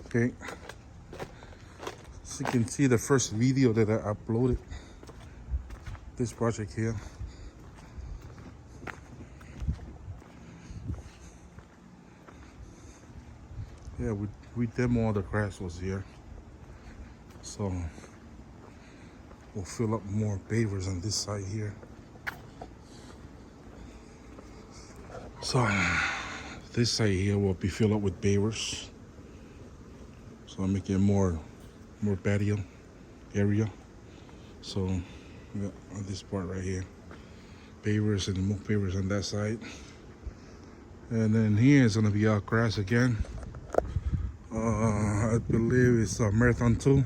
Okay, so you can see the first video that I uploaded. This project here. Yeah, we demo all the grass was here. So we'll fill up more pavers on this side here. So this side here will be filled up with pavers. So I'm making more patio area. So yeah, on this part right here, pavers and more pavers on that side. And then here is gonna be our grass again. I believe it's Marathon 2.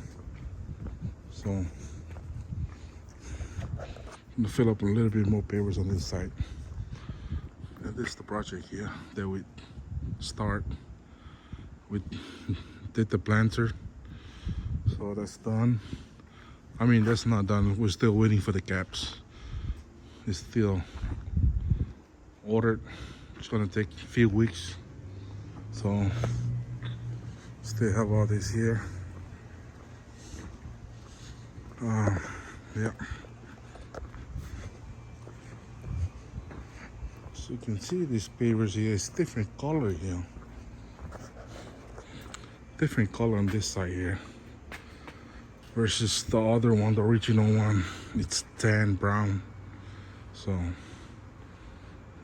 So I'm gonna fill up a little bit more pavers on this side. And this is the project here that we start. We did the planter, so that's done. I mean, that's not done. We're still waiting for the caps. It's still ordered. It's gonna take a few weeks. So still have all this here. Yeah. So you can see these pavers here. It's different color here. Different color on this side here versus the other one, the original one. It's tan brown. So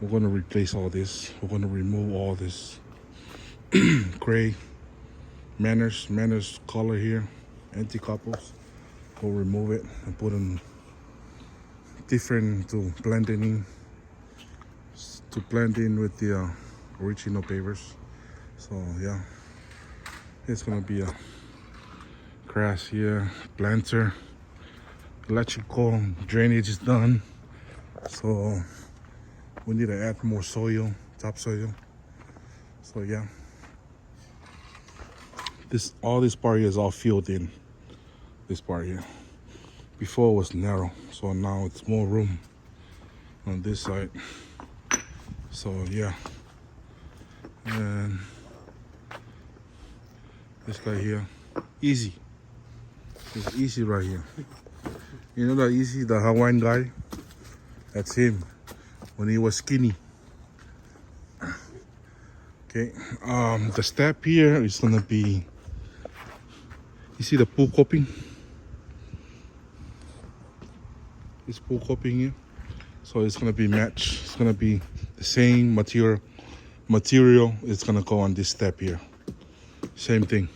we're gonna replace all this. We're gonna remove all this gray manners color here, anti-couples. We'll remove it and put in different to blend in with the original pavers. So yeah, it's gonna be a grass here, planter, electrical drainage is done. So we need to add more soil, topsoil. So yeah, all this part here is all filled in. This part here. Before it was narrow, so now it's more room on this side. So yeah, and this guy here, easy. It's easy right here. You know that easy, the Hawaiian guy? That's him when he was skinny. Okay, the step here is gonna be, you see the pool coping? This pool coping here. So it's gonna be matched. It's gonna be the same material. It's gonna go on this step here. Same thing.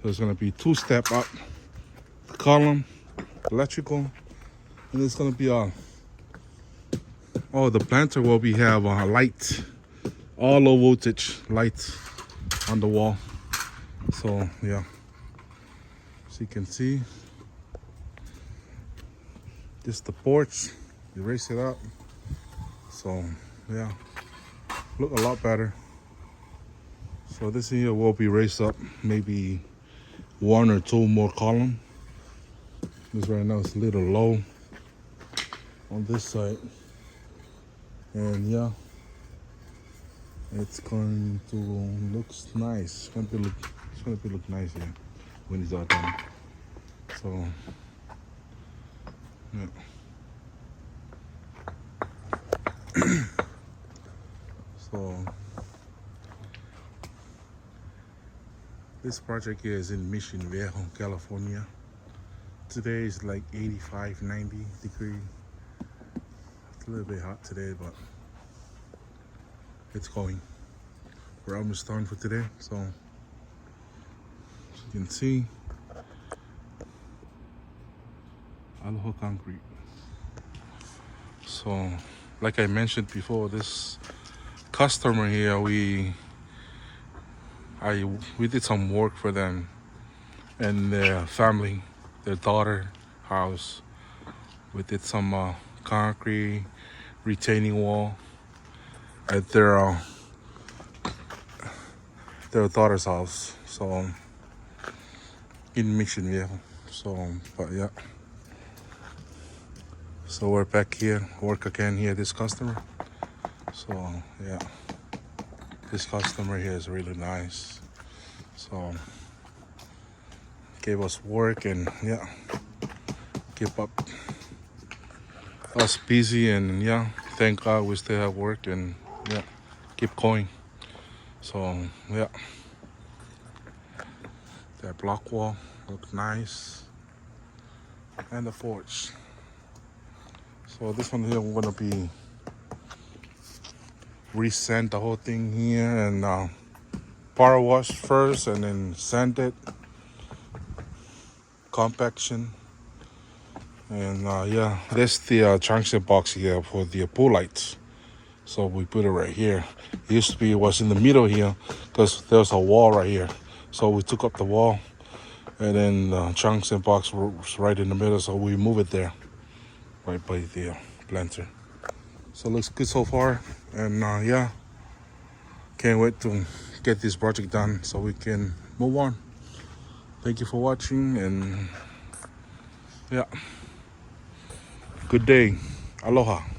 So it's gonna be 2 step up, column, electrical, and it's gonna be the planter will be have a light, all low voltage light on the wall. So yeah, so you can see this is the porch. You raise it up. So yeah, look a lot better. So this here will be raised up, maybe 1 or 2 more column. This right now is a little low on this side. And yeah, it's going to look nice. It's going to look nice here when it's all done. So yeah. So this project here is in Mission Viejo, California. Today is like 85, 90 degrees. It's a little bit hot today, but it's going. We're almost done for today. So as you can see, Aloha concrete. So like I mentioned before, this customer here, we did some work for them and their family, their daughter house. We did some concrete retaining wall at their daughter's house. So in Mission Viejo. So but yeah. So we're back here, work again here, this customer. So yeah. This customer here is really nice. So gave us work and yeah, keep up us busy and yeah, thank God we still have work and yeah, keep going. So yeah, that block wall looks nice and the porch. So this one here we're gonna be resand the whole thing here and power wash first and then sand it, compaction. And yeah, that's the junction box here for the pool lights. So we put it right here. It used to be, it was in the middle here because there's a wall right here. So we took up the wall and then the junction box was right in the middle. So we move it there, right by the planter. So it looks good so far. And yeah, can't wait to get this project done so we can move on. Thank you for watching and yeah, good day. Aloha.